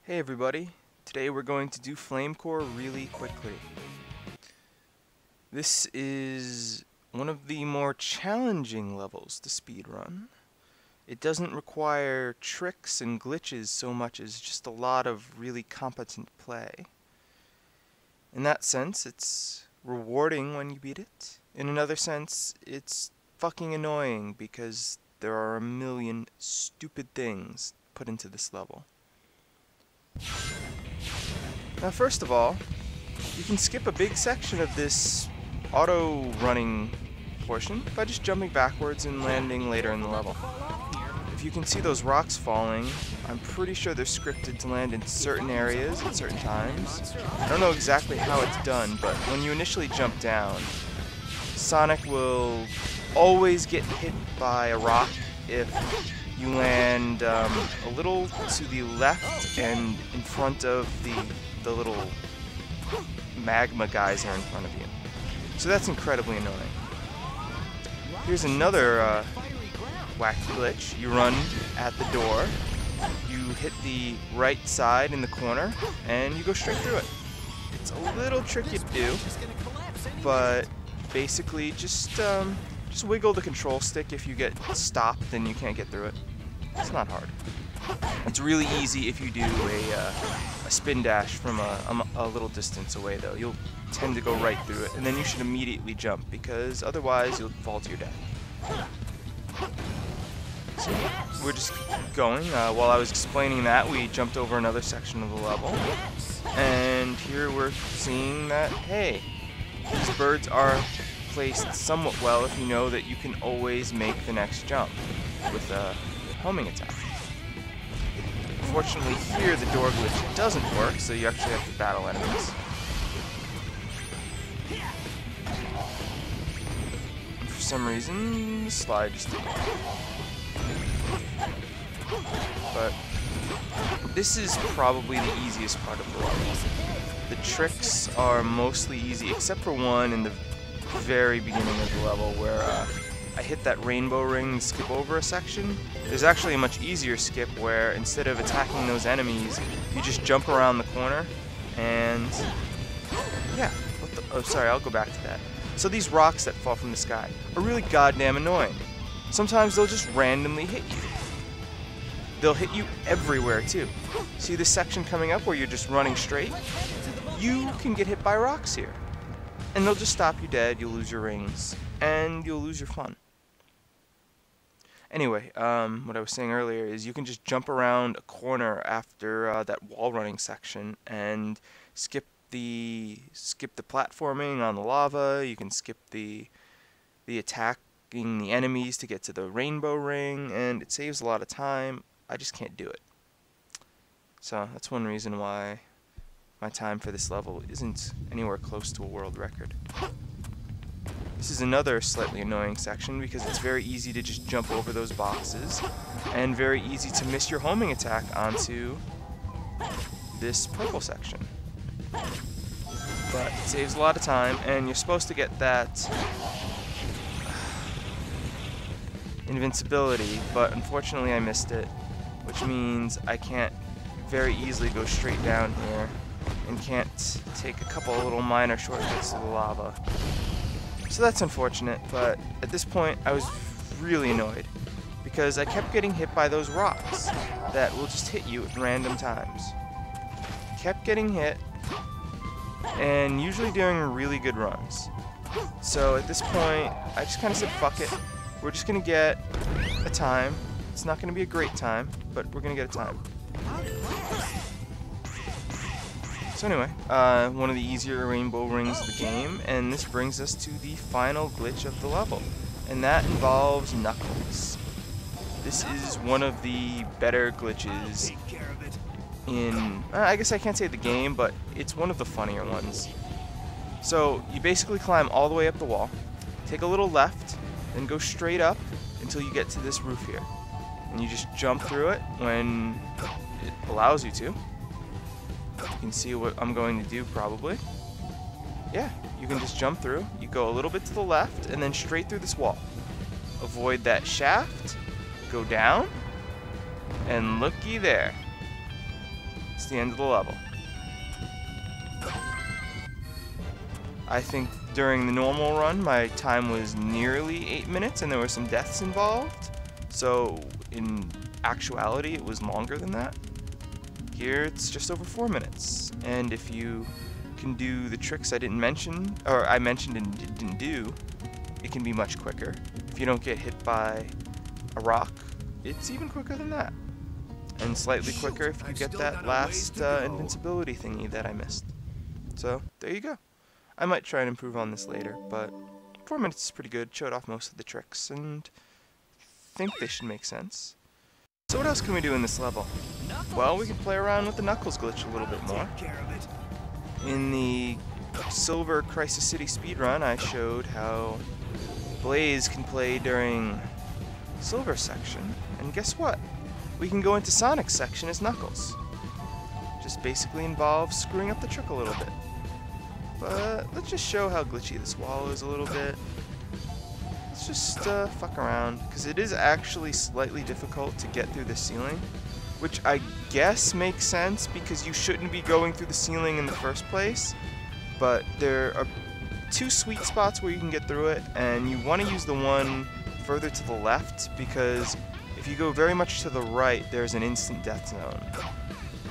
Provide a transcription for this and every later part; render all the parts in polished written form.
Hey everybody, today we're going to do Flame Core really quickly. This is one of the more challenging levels to speedrun. It doesn't require tricks and glitches so much as just a lot of really competent play. In that sense, it's rewarding when you beat it. In another sense, it's fucking annoying because there are a million stupid things put into this level. Now first of all, you can skip a big section of this auto-running portion by just jumping backwards and landing later in the level. If you can see those rocks falling, I'm pretty sure they're scripted to land in certain areas at certain times. I don't know exactly how it's done, but when you initially jump down, Sonic will always get hit by a rock if you land a little to the left and in front of the little magma geyser in front of you. So that's incredibly annoying. Here's another wacky glitch. You run at the door, you hit the right side in the corner, and you go straight through it. It's a little tricky to do, but basically just wiggle the control stick if you get stopped and you can't get through it. It's not hard. It's really easy if you do a spin dash from a little distance away, though. You'll tend to go right through it, and then you should immediately jump, because otherwise you'll fall to your death. So we're just going. While I was explaining that, we jumped over another section of the level, and here we're seeing that, hey, these birds are placed somewhat well if you know that you can always make the next jump with a homing attack. Unfortunately here the door glitch doesn't work, so you actually have to battle enemies. And for some reason, the slide just didn't work. But this is probably the easiest part of the level. The tricks are mostly easy, except for one in the very beginning of the level where I hit that rainbow ring and skip over a section. There's actually a much easier skip where instead of attacking those enemies, you just jump around the corner and yeah. Oh, sorry, I'll go back to that. So these rocks that fall from the sky are really goddamn annoying. Sometimes they'll just randomly hit you. They'll hit you everywhere too. See this section coming up where you're just running straight? You can get hit by rocks here. And they'll just stop you dead, you'll lose your rings, and you'll lose your fun. Anyway, what I was saying earlier is you can just jump around a corner after that wall running section and skip the platforming on the lava. You can skip the attacking the enemies to get to the rainbow ring, and it saves a lot of time. I just can't do it. So that's one reason why my time for this level isn't anywhere close to a world record. This is another slightly annoying section because it's very easy to just jump over those boxes and very easy to miss your homing attack onto this purple section. But it saves a lot of time, and you're supposed to get that invincibility, but unfortunately I missed it, which means I can't very easily go straight down here and can't take a couple of little minor shortcuts to the lava. So that's unfortunate, but at this point I was really annoyed because I kept getting hit by those rocks that will just hit you at random times. Kept getting hit, and usually during really good runs. So at this point I just kind of said fuck it, we're just gonna get a time. It's not gonna be a great time, but we're gonna get a time. So anyway, one of the easier rainbow rings of the game, and this brings us to the final glitch of the level, and that involves Knuckles. This is one of the better glitches in, I guess I can't say the game, but it's one of the funnier ones. So you basically climb all the way up the wall, take a little left, then go straight up until you get to this roof here. And you just jump through it when it allows you to. You can see what I'm going to do probably. Yeah, you can just jump through. You go a little bit to the left and then straight through this wall. Avoid that shaft, go down, and looky there. It's the end of the level. I think during the normal run, my time was nearly 8 minutes, and there were some deaths involved. So in actuality, it was longer than that. Here, it's just over 4 minutes. And if you can do the tricks I didn't mention, or I mentioned and didn't do, it can be much quicker. If you don't get hit by a rock, it's even quicker than that. And slightly quicker if you get that last invincibility thingy that I missed. So, there you go. I might try and improve on this later, but 4 minutes is pretty good. Showed off most of the tricks, and think they should make sense. So what else can we do in this level? Well, we can play around with the Knuckles glitch a little bit more. In the Silver Crisis City speedrun, I showed how Blaze can play during Silver section, and guess what? We can go into Sonic's section as Knuckles. Just basically involves screwing up the trick a little bit. But let's just show how glitchy this wall is a little bit. Let's just fuck around, because it is actually slightly difficult to get through the ceiling, which I guess makes sense because you shouldn't be going through the ceiling in the first place, but there are 2 sweet spots where you can get through it, and you want to use the one further to the left, because if you go very much to the right, there's an instant death zone.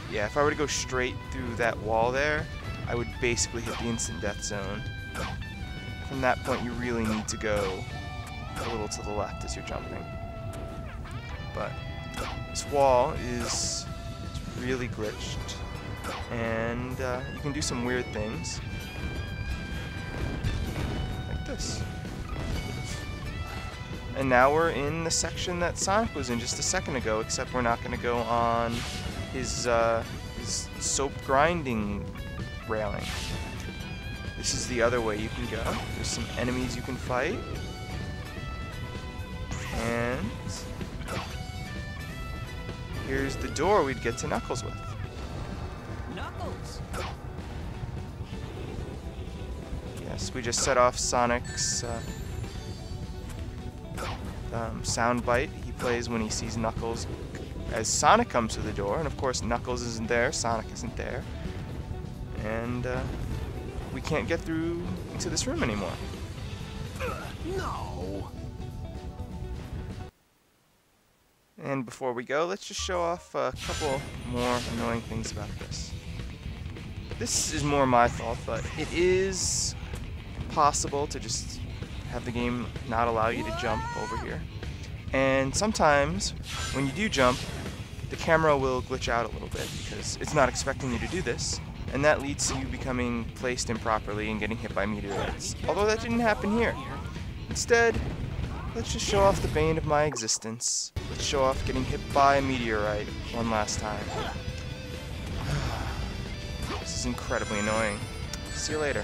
Yeah, if I were to go straight through that wall there, I would basically hit the instant death zone. From that point, you really need to go a little to the left as you're jumping. But this wall is really glitched, and you can do some weird things. Like this. And now we're in the section that Sonic was in just a second ago, except we're not going to go on his soap grinding railing. This is the other way you can go. There's some enemies you can fight. And here's the door we'd get to Knuckles with. Knuckles! Yes, we just set off Sonic's sound bite he plays when he sees Knuckles as Sonic comes through the door, and of course Knuckles isn't there, Sonic isn't there, and we can't get through into this room anymore. No. And before we go, let's just show off a couple more annoying things about this. This is more my fault, but it is possible to just have the game not allow you to jump over here. And sometimes, when you do jump, the camera will glitch out a little bit because it's not expecting you to do this, and that leads to you becoming placed improperly and getting hit by meteorites. Although that didn't happen here. Instead, let's just show off the bane of my existence. Let's show off getting hit by a meteorite one last time. This is incredibly annoying. See you later.